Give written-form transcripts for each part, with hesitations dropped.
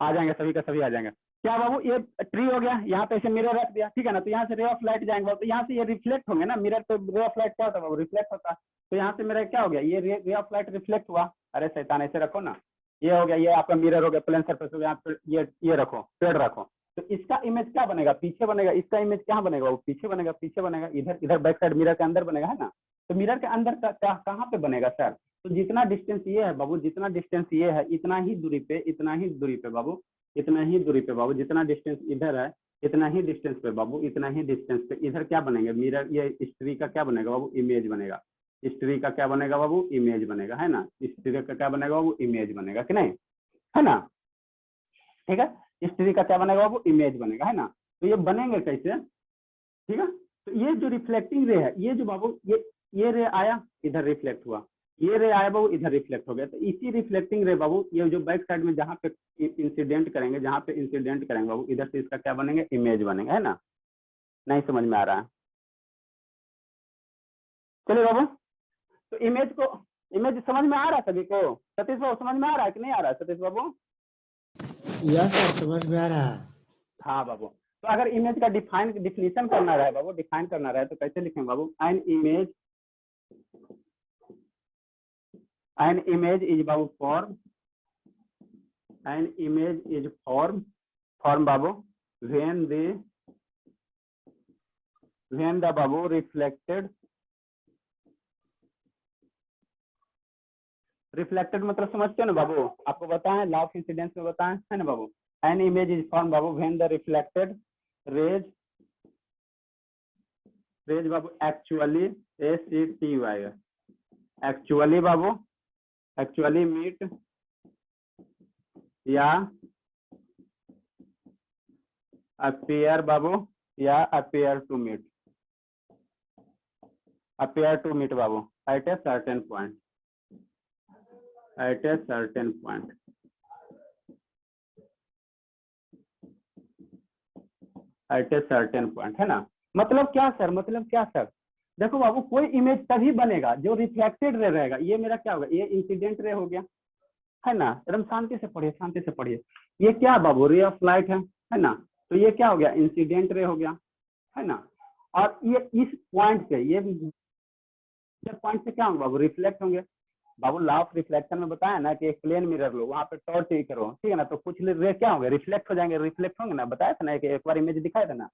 आ जाएंगे, सभी का सभी आ जाएंगे। क्या बाबू, ये ट्री हो गया, यहाँ पे ऐसे मिरर रख दिया, ठीक है ना, तो यहाँ से रे ऑफ लाइट जाएंगे, तो यहाँ से ये रिफ्लेक्ट होंगे ना, मिरर पे रे ऑफ लाइट क्या होता है बाबू, रिफ्लेक्ट होता है। तो यहाँ से मेरा क्या हो गया, ये रे ऑफ लाइट रिफ्लेक्ट हुआ। अरे शैतान, ऐसे रखो ना, ये हो गया, ये आपका मिरर हो गया, प्लेन सरफेस हो गया, ये रखो, पेड़ रखो, तो इसका इमेज क्या बनेगा, पीछे बनेगा, इसका इमेज कहाँ बनेगा, वो पीछे बनेगा, पीछे बनेगा, इधर इधर बैक साइड मिरर के अंदर बनेगा, है ना। तो मिरर के अंदर कहाँ पे बनेगा सर, तो जितना डिस्टेंस ये है बाबू, जितना डिस्टेंस ये है, इतना ही दूरी पे, इतना ही दूरी पे बाबू, इतना ही दूरी पे बाबू, जितना डिस्टेंस इधर है इतना ही डिस्टेंस पे बाबू, इतना ही डिस्टेंस पे इधर क्या बनेगा, मिरर, ये स्त्री का क्या बनेगा बाबू, इमेज बनेगा। स्त्री का क्या बनेगा बाबू, इमेज बनेगा, है ना। स्त्री का क्या बनेगा बाबू, इमेज बनेगा कि नहीं, है ना। ठीक है, स्त्री का क्या बनेगा बाबू, इमेज बनेगा, है ना। तो ये बनेंगे कैसे, ठीक है। तो ये जो रिफ्लेक्टिंग रे है, ये जो बाबू, ये रे आया इधर रिफ्लेक्ट हुआ, ये रे आया बाबू इधर रिफ्लेक्ट हो गया, तो इसी रिफ्लेक्टिंग रे बाबू, ये जो बैक साइड में जहाँ पे इंसिडेंट करेंगे, जहाँ पे इंसिडेंट करेंगे बाबू, इधर से इसका क्या बनेंगे, इमेज बनेगा, है ना। नहीं समझ में आ रहा है, चलिए बाबू। तो इमेज समझ में आ रहा है सभी को, सतीश बाबू समझ में आ रहा है कि नहीं आ रहा है सतीश बाबू। यस सर, समझ में आ रहा है। हाँ बाबू, तो अगर इमेज का डिफिनीशन करना रहे बाबू, डिफाइन करना रहे तो कैसे लिखेंगे बाबू, an image is Babu form, an image is form Babu when the Babu reflected मतलब समझते हो ना बाबू, आपको बताएं, लॉ ऑफ इंसिडेंस में बताएं, है ना बाबू। एन इमेज इज फॉर्म बाबू व्हेन द रिफ्लेक्टेड रेज बाबू एक्चुअली ACTY एक्चुअली बाबू, एक्चुअली मीट या अपीयर बाबू, या अपीयर टू मीट बाबू at a certain point, at a certain point, है ना। मतलब क्या सर, मतलब क्या सर, देखो बाबू, कोई इमेज तभी बनेगा जो रिफ्लेक्टेड रे रहेगा। ये मेरा क्या होगा, ये इंसिडेंट रे हो गया, है ना। एकदम शांति से पढ़िए, शांति से पढ़िए। ये क्या बाबू, रे ऑफ लाइट है ना। तो ये क्या हो गया, इंसिडेंट रे हो गया, है ना। और ये इस पॉइंट से, ये पॉइंट से क्या होगा बाबू, रिफ्लेक्ट होंगे बाबू। लॉ ऑफ रिफ्लेक्शन में बताया ना कि एक प्लेन मिरर लो, वहां पे टॉर्च ही करो, ठीक है ना, तो कुछ रे क्या होंगे, रिफ्लेक्ट हो जाएंगे, रिफ्लेक्ट होंगे ना, बताया था ना, एक बार इमेज दिखाया था ना।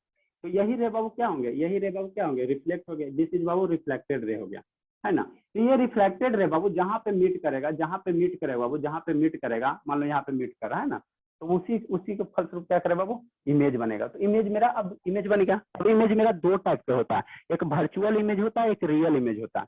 तो यही रे बाबू क्या होंगे, यही रे बाबू क्या होंगे, रिफ्लेक्ट हो गए, दिस इज बाबू रिफ्लेक्टेड रे हो गया, है ना। तो ये रिफ्लेक्टेड रे बाबू जहाँ पे मीट करेगा, जहाँ पे मीट करेगा बाबू, जहाँ पे मीट करेगा, मान लो यहाँ पे मीट कर रहा है ना, तो उसी के फलस्वरूप क्या करे बाबू, इमेज बनेगा। तो इमेज मेरा, अब इमेज बनेगा। अब इमेज मेरा दो टाइप का होता है, एक वर्चुअल इमेज होता है, एक रियल इमेज होता है।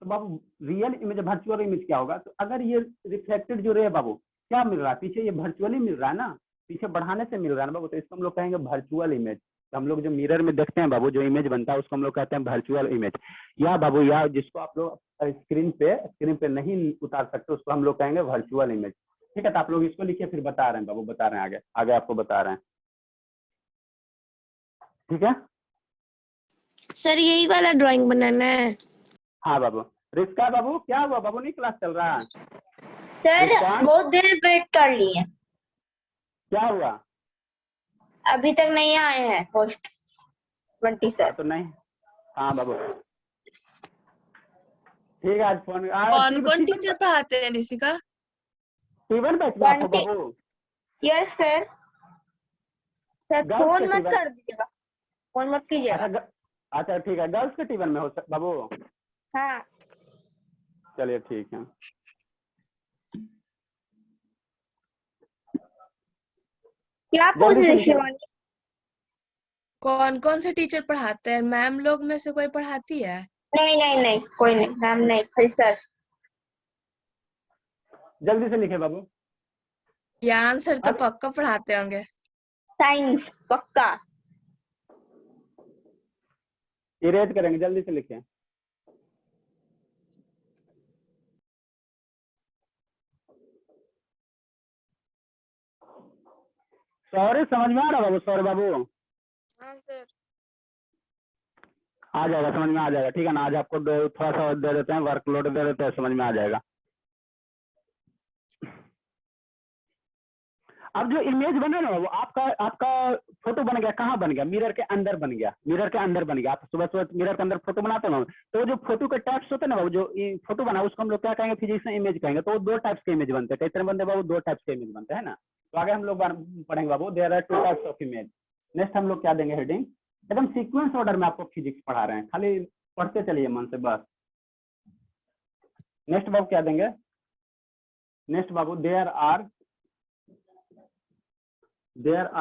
तो बाबू रियल इमेज, वर्चुअल इमेज क्या होगा, तो अगर ये रिफ्लेक्टेड जो रे है बाबू, क्या मिल रहा है पीछे, ये वर्चुअली मिल रहा है ना, पीछे बढ़ाने से मिल रहा है ना बाबू, तो इसको हम लोग कहेंगे वर्चुअल इमेज। तो हम लोग जो मिरर में देखते हैं बाबू, जो इमेज बनता है उसको हम लोग कहते हैं वर्चुअल इमेज। या बाबू, या जिसको आप लोग स्क्रीन पे नहीं उतार सकते, उसको हम लोग कहेंगे वर्चुअल इमेज। ठीक है, तो आप लोग इसको लिखिए, फिर बता रहे हैं बाबू, बता रहे हैं आगे आगे आपको बता रहे हैं, ठीक है सर। यही वाला ड्राइंग बनाना है। हाँ बाबू। रिस्का बाबू, क्या हुआ बाबू, नहीं क्लास चल रहा है सर? रिस्का? बहुत देर वेट कर लिए, क्या हुआ, अभी तक नहीं आए हैं पोस्ट 20 सर। तो नहीं, हाँ बाबू ठीक है, आज फोन कौन कौन टीचर पढ़ाते हैं ऋषिका? टीवन बैच में आपको बाबू? Yes sir. Sir girls phone के मत टीवन? कर दीजिएगा, फोन मत कीजिएगा। अच्छा ठीक है, गर्ल्स के टीवन में हो बाबू? हाँ चलिए ठीक है। क्या पूछ जल्दी से रही लिखिए। शिवानी? कौन कौन से टीचर पढ़ाते हैं? मैम लोग में से कोई पढ़ाती है? नहीं नहीं नहीं, कोई नहीं, मैम नहीं, खाली सर। जल्दी से लिखे बाबू। ज्ञान सर तो पक्का पढ़ाते होंगे। साइंस पक्का। इरेज करेंगे, जल्दी से लिखे। सॉरी, समझ में आ रहा बाबू, सॉरी बाबू? हाँ सर। आ जाएगा, समझ में आ जाएगा, ठीक है ना। आज आपको थोड़ा सा दे देते हैं, वर्कलोड दे देते हैं, समझ में आ जाएगा। अब जो इमेज बना ना वो आपका आपका फोटो बन गया, कहाँ बन गया, मिरर के अंदर बन गया, मिरर के अंदर बन गया। आप सुबह सुबह मिरर के अंदर फोटो बनाते हो ना, तो जो फोटो के टाइप्स होते हैं ना बाबू, जो फोटो बना उसको हम लोग क्या कहेंगे, फिजिक्स में इमेज कहेंगे। तो वो दो टाइप्स के इमेज बनते हैं। कैसे बनते हैं बाबू, दो टाइप्स के इमेज बनते हैं ना। तो आगे हम लोग पढ़ेंगे बाबू, there are two types of image. Next हम लोग क्या देंगे हेडिंग, एकदम सीक्वेंस ऑर्डर में आपको फिजिक्स पढ़ा रहे हैं, खाली पढ़ते चलिए मन से बस। नेक्स्ट बाबू क्या देंगे, नेक्स्ट बाबू देयर आर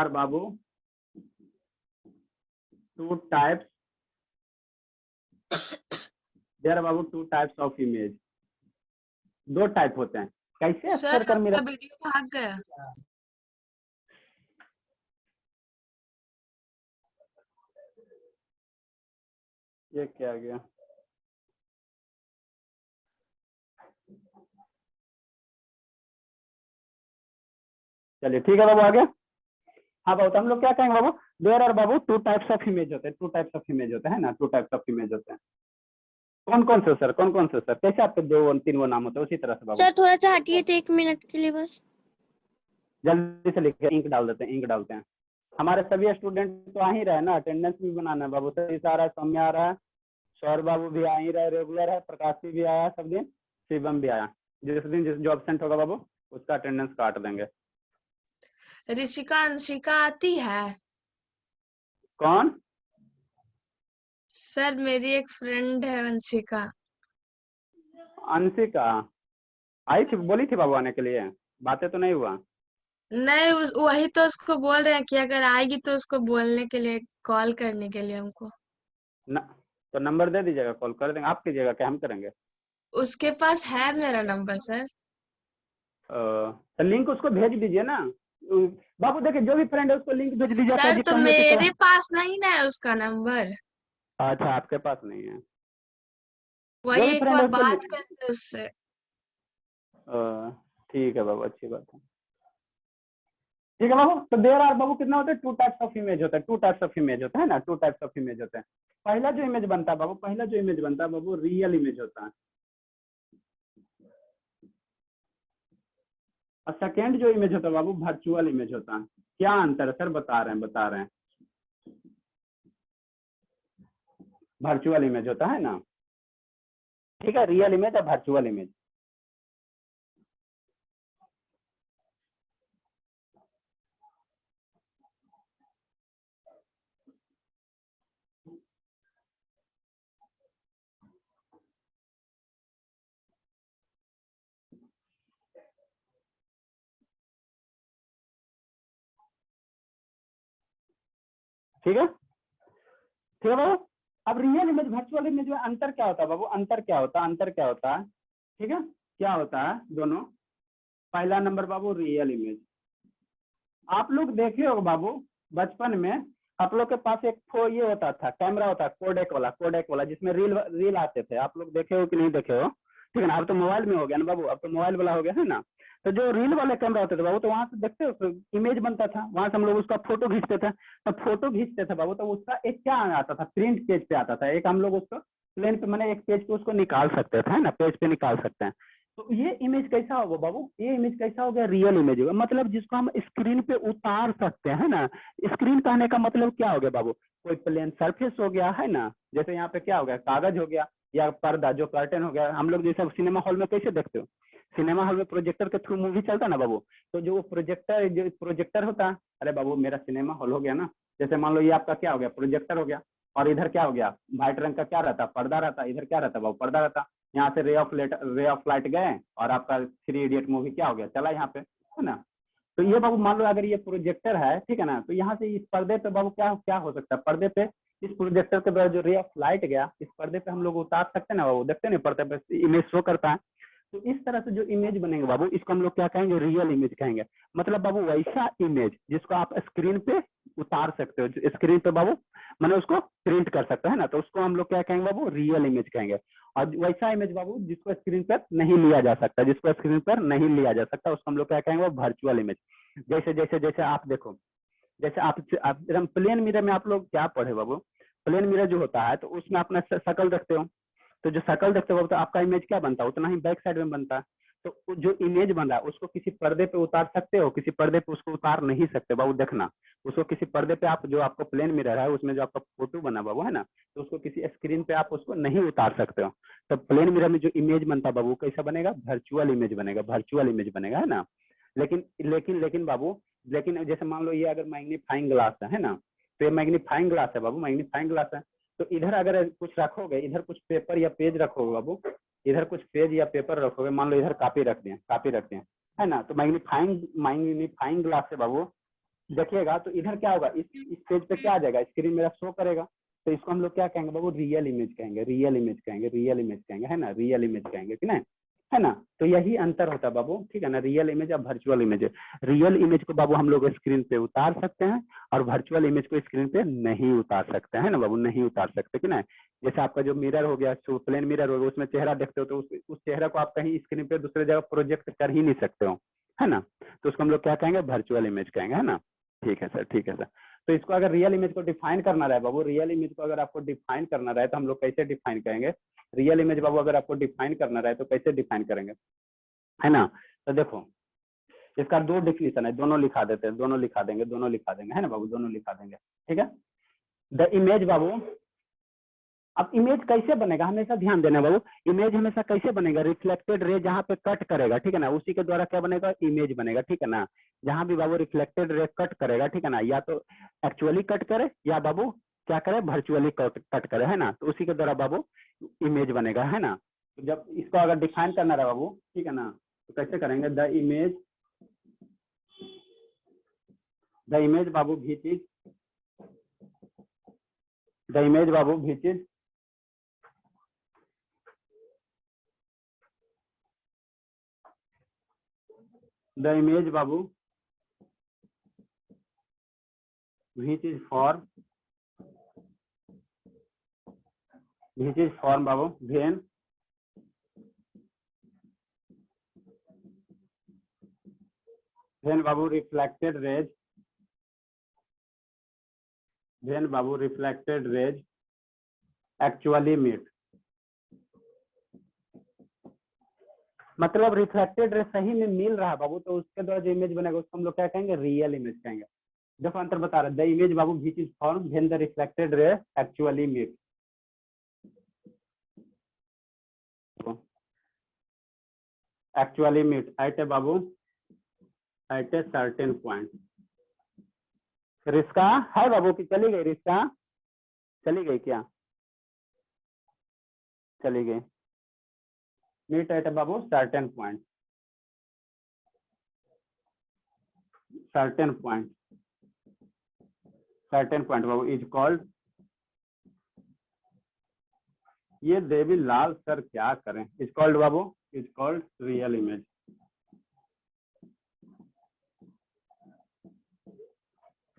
बाबू टू टाइप्स, देयर आर बाबू टू टाइप्स ऑफ इमेज। दो टाइप होते हैं। कैसे सर अक्सर कर मेरा आपका वीडियो भाग गया। ये क्या गया, चलिए ठीक है बाबू आगे। हाँ बाबू, तो हम लोग क्या कहेंगे बाबू, देयर आर बाबू टू टाइप्स ऑफ इमेज होते हैं, टू टाइप्स ऑफ इमेज होते हैं ना, टू टाइप्स ऑफ इमेज होते हैं। कौन कौन से सर, कौन कौन से सर, कैसे आपके दो तीन वो नाम होते हैं उसी तरह से बाबू। सर थोड़ा सा हटिए तो 1 मिनट के लिए बस। जल्दी से लिखे, इंक डाल देते हैं, इंक डालते हैं। हमारे सभी स्टूडेंट तो आ ही रहे ना, अटेंडेंस भी बनाना है बाबू। सही आ रहा है, सौम्य आ रहा है, सौर बाबू भी आ ही रहा है, रेगुलर है, प्रकाशी भी आया सब दिन, शिवम भी आया। जिस दिन जो एब्सेंट होगा बाबू उसका अटेंडेंस काट देंगे। ऋषिका अंशिका आती है। कौन, सर मेरी एक फ्रेंड है अंशिका। अंशिका आई थी, बोली थी बाबू आने के लिए, बातें तो नहीं हुआ। नहीं वही तो उसको बोल रहे हैं कि अगर आएगी तो उसको बोलने के लिए, कॉल करने के लिए हमको। न, तो नंबर दे दीजिएगा, कॉल कर देंगे। आप कीजिएगा क्या हम करेंगे। उसके पास है मेरा नंबर सर। तो लिंक उसको भेज दीजिए ना बाबू। देखिए जो भी फ्रेंड है उसको लिंक भेज दीजिए। सर तो मेरे पास नहीं ना है उसका नंबर। अच्छा आपके पास नहीं है, जो वही भी एक फ्रेंड बार है उसको बात करते उससे। ठीक है बाबू, अच्छी बात है। ठीक है बाबू, तो देयर आर बाबू कितना होता है, टू टाइप्स ऑफ इमेज होता है, टू टाइप्स ऑफ इमेज होता है ना, टू टाइप्स ऑफ इमेज होते हैं। पहला जो इमेज बनता है बाबू, पहला जो इमेज बनता है बाबू रियल इमेज होता है। और सेकेंड जो इमेज होता है बाबू वर्चुअल इमेज होता है। क्या अंतर है सर, बता रहे हैं। वर्चुअल इमेज होता है ना, ठीक है, रियल इमेज और वर्चुअल इमेज। ठीक है बाबू। अब रियल इमेज वर्चुअल इमेज में अंतर क्या होता है बाबू, अंतर क्या होता है, ठीक है, क्या होता है दोनों। पहला नंबर बाबू रियल इमेज। आप लोग देखे हो बाबू बचपन में, आप लोग के पास एक ये होता था, कैमरा होता, कोडेक वाला जिसमें रील आते थे। आप लोग देखे हो कि नहीं देखे हो, ठीक है ना। अब तो मोबाइल में हो गया ना बाबू, अब तो मोबाइल वाला हो गया है ना। तो जो रील वाले कैमरा होते थे बाबू, तो वहां से देखते हो इमेज बनता था, वहां से हम लोग उसका फोटो खींचते थे। तो फोटो खींचते थे बाबू, तो उसका एक क्या आता था, प्रिंट पेज पे आता था। एक हम लोग उसको प्लेन पे मैंने एक पेज पे उसको निकाल सकते थे, है ना, पेज पे निकाल सकते हैं। तो ये इमेज कैसा होगा बाबू, ये इमेज कैसा हो गया, रियल इमेज होगा। मतलब जिसको हम स्क्रीन पे उतार सकते हैं ना। स्क्रीन कहने का मतलब क्या हो गया बाबू, कोई प्लेन सरफेस हो गया है ना, जैसे यहाँ पे क्या हो गया, कागज हो गया, या पर्दा जो कर्टन हो गया। हम लोग जैसे सिनेमा हॉल में कैसे देखते हो, सिनेमा हॉल में प्रोजेक्टर के थ्रू मूवी चलता ना बाबू। तो जो प्रोजेक्टर होता है, अरे बाबू मेरा सिनेमा हॉल हो गया ना। जैसे मान लो ये आपका क्या हो गया, प्रोजेक्टर हो गया, और इधर क्या हो गया, व्हाइट रंग का क्या रहता, पर्दा रहता। इधर क्या रहता बाबू, पर्दा रहता। यहाँ से रे ऑफ लाइट गए और आपका 3 इडियट मूवी क्या हो गया, चला यहाँ पे, है ना। तो ये बाबू मान लो अगर ये प्रोजेक्टर है, ठीक है ना, तो यहाँ से इस पर्दे पे बाबू क्या क्या हो सकता है, पर्दे पे इस प्रोजेक्टर के द्वारा जो रे ऑफ लाइट गया, इस पर्दे पे हम लोग उतार सकते हैं ना बाबू, देखते नहीं, पर्दे पे इमेज शो करता है। तो इस तरह से जो इमेज बनेंगे बाबू, इसको हम लोग क्या कहेंगे, रियल इमेज कहेंगे। मतलब बाबू वैसा इमेज जिसको आप स्क्रीन पे उतार सकते हो, स्क्रीन पे बाबू मैंने उसको प्रिंट कर सकते हैं ना, तो उसको हम लोग क्या कहेंगे बाबू, रियल इमेज कहेंगे। और वैसा इमेज बाबू जिसको स्क्रीन पर नहीं लिया जा सकता, उसको हम लोग क्या कहेंगे, वर्चुअल इमेज। जैसे आप देखो, जैसे आप प्लेन मिरर में आप लोग क्या पढ़े बाबू, प्लेन मिरर जो होता है तो उसमें अपना शकल देखते हो। तो जो शकल देखते हो तो आपका इमेज क्या बनता है, उतना ही बैक साइड में बनता है। तो जो इमेज बन रहा है उसको किसी पर्दे पे उतार सकते हो, किसी पर्दे पे उसको उतार नहीं सकते बाबू। देखना, उसको किसी पर्दे पे आप, जो आपका प्लेन मिरर है उसमें जो आपका फोटो बना बाबू है ना, तो उसको किसी स्क्रीन पे आप उसको नहीं उतार सकते हो। तो प्लेन मिरर में जो इमेज बनता है बाबू कैसा बनेगा, वर्चुअल इमेज बनेगा, वर्चुअल इमेज बनेगा, है ना। लेकिन लेकिन लेकिन बाबू, लेकिन जैसे मान लो ये अगर मैग्नीफाइंग ग्लास है ना, तो ये मैग्नीफाइंग ग्लास है बाबू, मैग्नीफाइंग ग्लास है। तो इधर अगर कुछ रखोगे, इधर कुछ पेपर या पेज रखोगे बाबू, इधर कुछ पेज या पेपर रखोगे, मान लो इधर कॉपी रख दिए, कॉपी रखते हैं, है ना, तो मैग्नीफाइंग ग्लास से बाबू देखिएगा तो इधर क्या होगा, इस पेज पे क्या आ जाएगा, स्क्रीन मेरा शो करेगा। तो इसको हम लोग क्या कहेंगे बाबू, रियल इमेज कहेंगे, रियल इमेज कहेंगे, रियल इमेज कहेंगे, है ना, रियल इमेज कहेंगे कि नहीं, है ना। तो यही अंतर होता है बाबू, ठीक है ना, रियल इमेज और वर्चुअल इमेज। रियल इमेज को बाबू हम लोग स्क्रीन पे उतार सकते हैं और वर्चुअल इमेज को स्क्रीन पे नहीं उतार सकते हैं ना बाबू, नहीं उतार सकते कि नहीं। जैसे आपका जो मिरर हो गया, प्लेन मिरर हो गया, उसमें चेहरा देखते हो तो उस चेहरा को आप कहीं स्क्रीन पे दूसरे जगह प्रोजेक्ट कर ही नहीं सकते हो, है ना। तो उसको हम लोग क्या कहेंगे, वर्चुअल इमेज कहेंगे, है ना। ठीक है सर, ठीक है सर। तो इसको अगर रियल इमेज को डिफाइन करना रहे बाबू, रियल इमेज को अगर आपको डिफाइन करना रहे तो हम लोग कैसे डिफाइन करेंगे, रियल इमेज बाबू अगर आपको डिफाइन करना रहे तो कैसे डिफाइन करेंगे, है ना। तो देखो इसका दो डिफिनेशन है, दोनों लिखा देते हैं, दोनों लिखा देंगे, दोनों लिखा देंगे, है ना बाबू, दोनों लिखा देंगे, ठीक है। द इमेज बाबू, अब इमेज कैसे बनेगा, हमेशा ध्यान देना बाबू, इमेज हमेशा कैसे बनेगा, रिफ्लेक्टेड रे जहाँ पे कट करेगा, ठीक है ना, उसी के द्वारा क्या बनेगा, इमेज बनेगा, ठीक है ना। जहाँ भी बाबू रिफ्लेक्टेड रे कट करेगा, ठीक है ना, या तो एक्चुअली कट करे या बाबू क्या करे, वर्चुअली कट करे, है ना, तो उसी के द्वारा बाबू इमेज बनेगा, है ना। तो जब इसको अगर डिफाइन करना रहा बाबू, ठीक है ना, तो कैसे करेंगे, द इमेज बाबू भीचीज, द इमेज बाबू भीचीज the image babu which is form babu when babu reflected rays actually meet, मतलब रिफ्लेक्टेड रे सही में मिल रहा है बाबू, तो उसके द्वारा जो इमेज बनेगा उसको हम लोग क्या कहेंगे, रियल इमेज कहेंगे। देखो अंतर बता रहा है, द इमेज बाबू which is form when the reflected ray actually meet, actually meet at a बाबू एट ए सर्टेन पॉइंट। रिस्का है बाबू की चली गई, रिस्का चली गई क्या, चली गई, meet at babu certain point babu is called, ये देवी लाल सर क्या करें, is called बाबू, is called real image।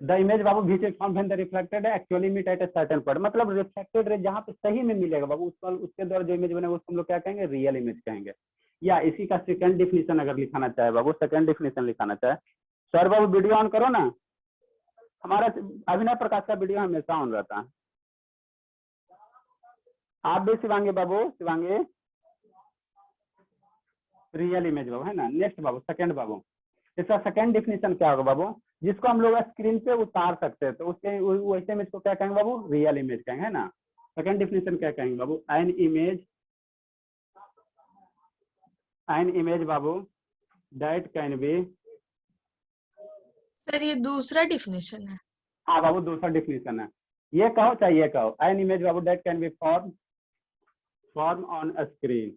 The image बाबू which form when the reflected actually meet at a certain point, मतलब रिफ्लेक्टेड रे जहाँ पे सही में मिलेगा बाबू उसको, उसके द्वारा जो इमेज बनेगा उसको हम लोग क्या कहेंगे, रियल इमेज कहेंगे। या इसी का सेकंड डिफिनेशन अगर लिखाना चाहे बाबू, सेकंड डिफिनेशन लिखाना चाहे, सर बाबू वीडियो ऑन करो ना, हमारा अभिनव प्रकाश का वीडियो हमेशा ऑन रहता है। आप भी शिवांगी बाबू, शिवांगी रियल इमेज बाबू, है ना। नेक्स्ट बाबू सेकंड बाबू, इसका सेकंड डिफिनेशन क्या होगा बाबू, जिसको हम लोग स्क्रीन पे उतार सकते हैं, तो उसके वैसे इमेज को क्या कहेंगे बाबू, रियल इमेज कहेंगे, है ना। सेकंड डिफिनेशन क्या कहेंगे बाबू, एन इमेज बाबू दैट कैन बी, सर ये दूसरा डिफिनेशन है। हाँ बाबू दूसरा डिफिनेशन है, ये कहो चाहे ये कहो, एन इमेज बाबू that can B form on screen,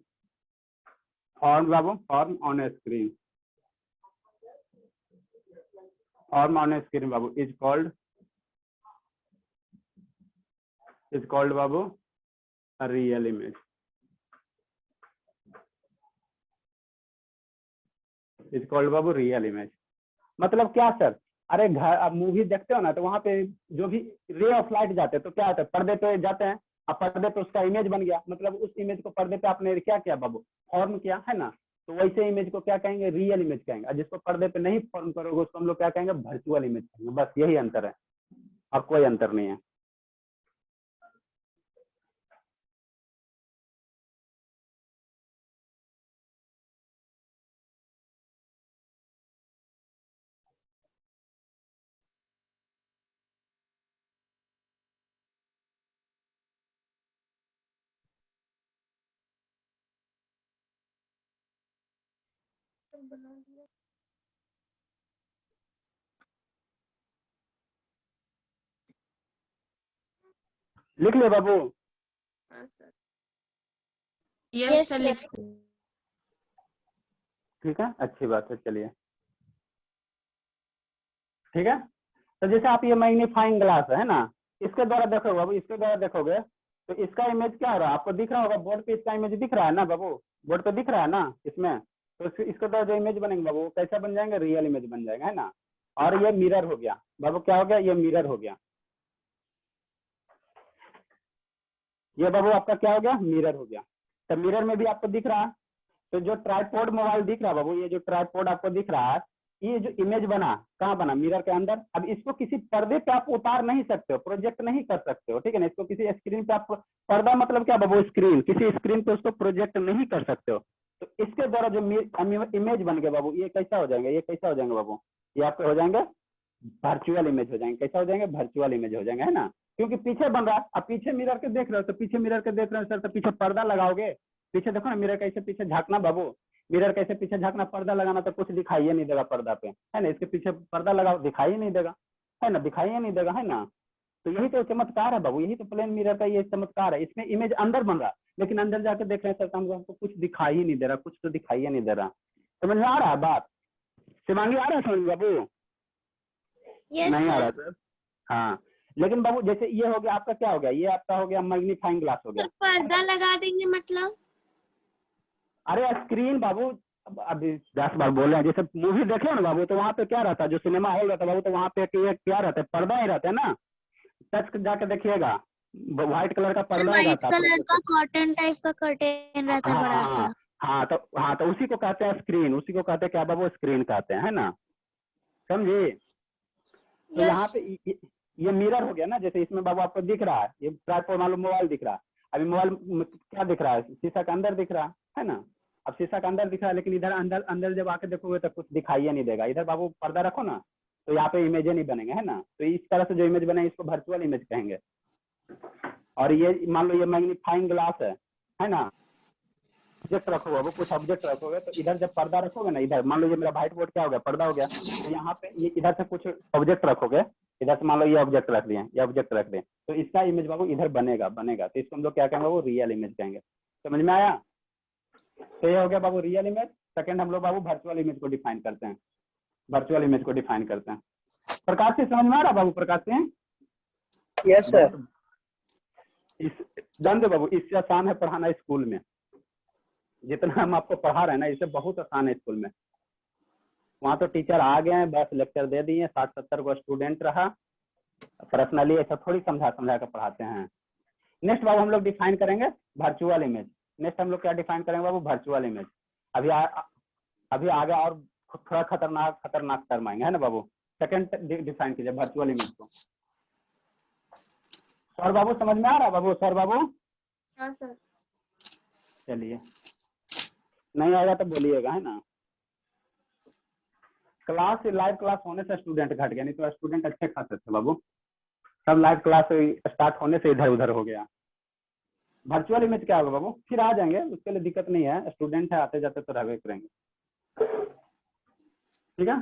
form Babu form on screen, form on screen Babu is called Babu real image, is called Babu real image. मतलब क्या सर, अरे घर आप मूवी देखते हो ना, तो वहां पे जो भी रे ऑफ लाइट जाते हैं तो क्या होता है, पर्दे पे जाते हैं, अब पर्दे पे उसका इमेज बन गया, मतलब उस इमेज को पर्दे पे आपने क्या किया बाबू, फॉर्म किया, है ना। तो वैसे इमेज को क्या कहेंगे, रियल इमेज कहेंगे, और जिसको पर्दे पे नहीं फॉर्म करोगे उसको हम लोग क्या कहेंगे, वर्चुअल इमेज कहेंगे। बस यही अंतर है और कोई अंतर नहीं है। लिख ले बाबू। Yes Yes, sir sir. लिख ठीक है, अच्छी बात है, चलिए ठीक है। तो जैसे आप ये मैग्नीफाइंग ग्लास है ना, इसके द्वारा देखोगे बाबू, इसके द्वारा देखोगे तो इसका इमेज क्या हो रहा है, आपको दिख रहा होगा बोर्ड पे, इसका इमेज दिख रहा है ना बाबू, बोर्ड पे दिख रहा है ना इसमें। तो इसके द्वारा जो इमेज बनेंगे बाबू, वो कैसा बन जाएंगे, रियल इमेज बन जाएगा, है ना। और ये मिरर हो गया बाबू, क्या हो गया, ये मिरर हो गया, ये बाबू आपका क्या हो गया, मिरर हो गया। तो मिरर में भी आपको दिख रहा है। तो जो ट्राइपॉड मोबाइल दिख रहा है बाबू, ये जो ट्राइपॉड आपको दिख रहा है, ये जो इमेज बना कहाँ बना, मिरर के अंदर। अब इसको किसी पर्दे पे आप उतार नहीं सकते हो, प्रोजेक्ट नहीं कर सकते हो, ठीक है ना। इसको किसी स्क्रीन पे आप, पर्दा मतलब क्या बाबू, स्क्रीन, किसी स्क्रीन पे उसको प्रोजेक्ट नहीं कर सकते हो। तो इसके द्वारा जो इमेज बन गया बाबू, ये कैसा हो जाएंगे, ये कैसा हो जाएंगे बाबू, ये आपके हो जाएंगे वर्चुअल इमेज हो जाएंगे। कैसा हो जाएंगे, वर्चुअल इमेज हो जाएंगे, है ना। क्योंकि पीछे बन रहा है, अब पीछे मिरर के देख रहे हो, तो पीछे मिरर के देख रहे हो सर, तो पीछे पर्दा लगाओगे, पीछे देखो ना मिरर कैसे पीछे झांकना बाबू, मिरर कैसे पीछे झांकना, पर्दा लगाना तो कुछ दिखाई नहीं देगा पर्दा पे, है ना। इसके पीछे पर्दा लगाओ, दिखाई नहीं देगा, है ना, दिखाई नहीं देगा, है ना। तो यही तो चमत्कार है बाबू, यही तो प्लेन मिरर का ये चमत्कार है। इसमें इमेज अंदर बन रहा, लेकिन अंदर जाके देख रहे हैं सर, हमको कुछ दिखाई ही नहीं दे रहा, कुछ तो दिखाई नहीं दे रहा। समझ में आ रहा है बात, शिवांगी आ रहा है समझ में बाबू, Yes, नहीं आ रहा sir. सर। हाँ, लेकिन बाबू जैसे ये हो गया आपका, क्या हो गया, ये आपका हो गया मैग्नीफाइंग ग्लास हो गया। सर पर्दा लगा देंगे मतलब? अरे स्क्रीन बाबू, अभी 10 बार बोल रहे हैं, जैसे मूवी देखे ना बाबू, तो वहाँ पे क्या रहता है, जो सिनेमा हॉल रहता है बाबू, तो वहाँ पे क्या रहता है, पर्दा ही रहता है ना। टच जाके देखिएगा, व्हाइट कलर का पर्दा ही व्हाइट रहता है। कलर का कॉटन टाइप का कर्टेन रहता है बड़ा सा। हाँ, तो उसी को कहते हैं स्क्रीन, उसी को कहते हैं क्या बाबू, स्क्रीन कहते हैं, है ना, समझे। तो यहाँ यस। पे ये मिरर हो गया ना, जैसे इसमें बाबू आपको दिख रहा है, ये ट्राइपॉड मालूम मोबाइल दिख रहा है। अभी मोबाइल क्या दिख रहा है, शीशा के अंदर दिख रहा है ना। अब शीशा के अंदर दिख रहा है, लेकिन इधर अंदर अंदर जब आके देखोगे तो कुछ दिखाई नहीं देगा। इधर बाबू पर्दा रखो ना, तो यहाँ पे इमेज नहीं बनेंगे, है ना। तो इस तरह से जो इमेज बने, इसको वर्चुअल इमेज कहेंगे। और ये मान लो ये मैग्नीफाइंग ग्लास है ना। ऑब्जेक्ट रखोगे बाबू, कुछ ऑब्जेक्ट रखोगे, तो इधर जब पर्दा रखोगे ना, इधर मान लो ये मेरा व्हाइट बोर्ड क्या हो गया, पर्दा हो गया। तो यहाँ पे ये इधर से कुछ ऑब्जेक्ट रखोगे, इधर से मान लो ये ऑब्जेक्ट रख दिए, ये ऑब्जेक्ट रख दिए, तो इसका इमेज बाबू इधर बनेगा। तो इसको हम लोग क्या कहेंगे बाबू, रियल इमेज कहेंगे। समझ में आया। तो ये हो गया बाबू रियल इमेज। सेकंड हम लोग बाबू वर्चुअल इमेज को डिफाइन करते हैं, वर्चुअल इमेज को डिफाइन करते हैं। प्रकाश से समझ में आ रहा बाबू, प्रकाश से? Yes sir. जान दो बाबू, इससे आसान है पढ़ाना स्कूल में, जितना हम आपको पढ़ा रहे हैं ना, इससे बहुत आसान है स्कूल में। वहाँ तो टीचर आ गए हैं, बस लेक्चर दे दिए, 60-70 को स्टूडेंट रहा, पर्सनली ऐसा थोड़ी समझा कर पढ़ाते हैं। नेक्स्ट बाबू हम लोग डिफाइन करेंगे वर्चुअल इमेज। नेक्स्ट हम लोग क्या डिफाइन करेंगे बाबू, वर्चुअल इमेज। अभी आगे और थोड़ा खतरनाक टर्म आएंगे, है ना बाबू। सेकंड डिफाइन कीजिए वर्चुअल इमेज को। सर बाबू समझ में आ रहा है बाबू, सर बाबू? हाँ सर। चलिए, नहीं आएगा तो बोलिएगा, है ना। क्लास लाइव क्लास होने से स्टूडेंट घट गया, नहीं तो स्टूडेंट अच्छे खासे थे बाबू। सब लाइव क्लास स्टार्ट होने से इधर उधर हो गया। वर्चुअल इमेज क्या होगा बाबू, फिर आ जाएंगे, उसके लिए दिक्कत नहीं है, स्टूडेंट है, आते जाते तो रहवे करेंगे, ठीक है।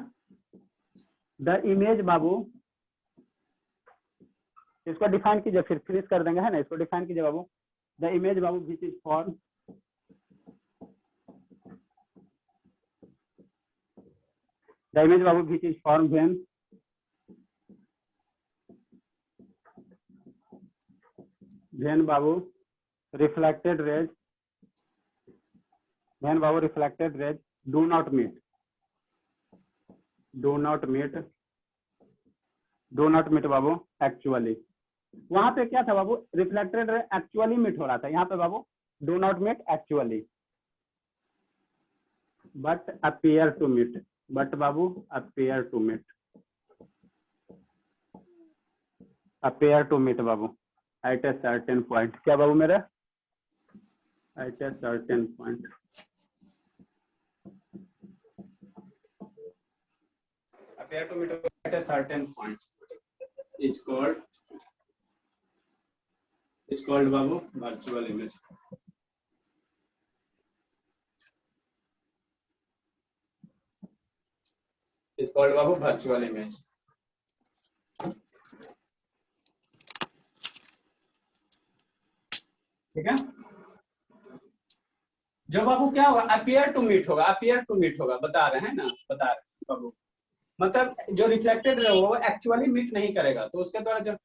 द इमेज बाबू, इसको डिफाइन कीजिए, फिर फिनिश कर देंगे, है ना। इसको डिफाइन कीजिए बाबू। द इमेज बाबू which is form, the image babu which is formed when babu reflected rays do not meet बाबू एक्चुअली। वहां पे क्या था बाबू, रिफ्लेक्टेड रे एक्चुअली मीट हो रहा था, यहाँ पे बाबू do not meet actually, but appear to meet, but बाबू अपीयर टू मीट बाबू एट ए सर्टेन पॉइंट। क्या बाबू मेरा, at a certain point. appear to meet at a certain point is called babu virtual image। Is called Babu virtual image. ठीक है, जो बाबू क्या होगा, अपीयर टू मीट होगा, अपीयर टू मीट होगा, बता रहे हैं ना, बता रहे हैं बाबू, मतलब जो रिफ्लेक्टेड है वो एक्चुअली मीट नहीं करेगा, तो उसके द्वारा जो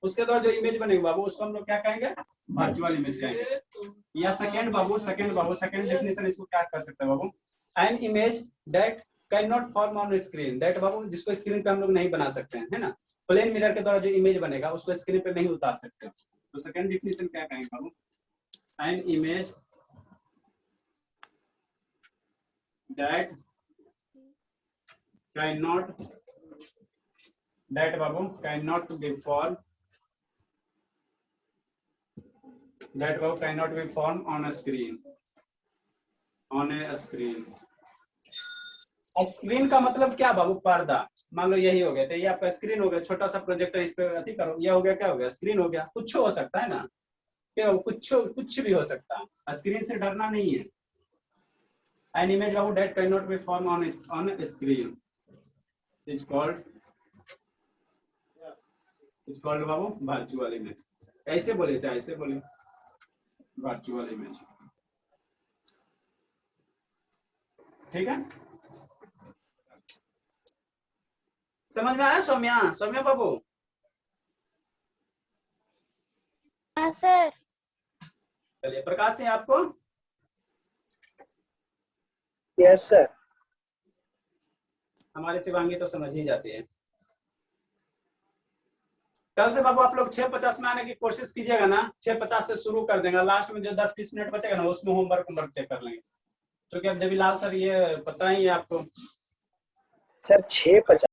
उसके द्वारा जो इमेज बनेगी बाबू उसको हम लोग क्या कहेंगे, वर्चुअल इमेज कहेंगे। या सेकंड बाबू, सेकंड डेफिनेशन इसको क्या कर सकते हैं बाबू, an image that can not form on screen, that बाबू जिसको स्क्रीन पे हम लोग नहीं बना सकते हैं, है ना, प्लेन मिरर के द्वारा जो इमेज बनेगा उसको स्क्रीन पे नहीं उतार सकते। तो सेकंड डेफिनेशन क्या कहेंगे बाबू, an image that cannot, that babu cannot be formed, that babu cannot be formed on a screen, on a screen। Screen का मतलब क्या बाबू, पर्दा, मान लो यही हो गया, तो ये आपका स्क्रीन हो गया, छोटा सा प्रोजेक्टर इस पे अति करो, ये हो गया, क्या हो गया, स्क्रीन हो गया। कुछ हो सकता है ना, क्या कुछ भी हो सकता है, स्क्रीन से डरना नहीं है। एन इमेज बाबू that can not be form on screen is called Babu virtual image. ऐसे बोले चाहे ऐसे बोले, वर्चुअल इमेज। ठीक है, समझ में आया सौम्या, सौम्या बाबू? हाँ सर। चलिए प्रकाश सिंह आपको? Yes sir. हमारे शिवांगी तो समझ ही जाती है। कल से बाबू आप लोग 6:50 में आने की कोशिश कीजिएगा ना, 6:50 से शुरू कर देंगे, लास्ट में जो 10-20 मिनट बचेगा ना उसमें होमवर्क चेक कर लेंगे, क्योंकि अब देवीलाल सर ये पता ही है आपको सर 6:50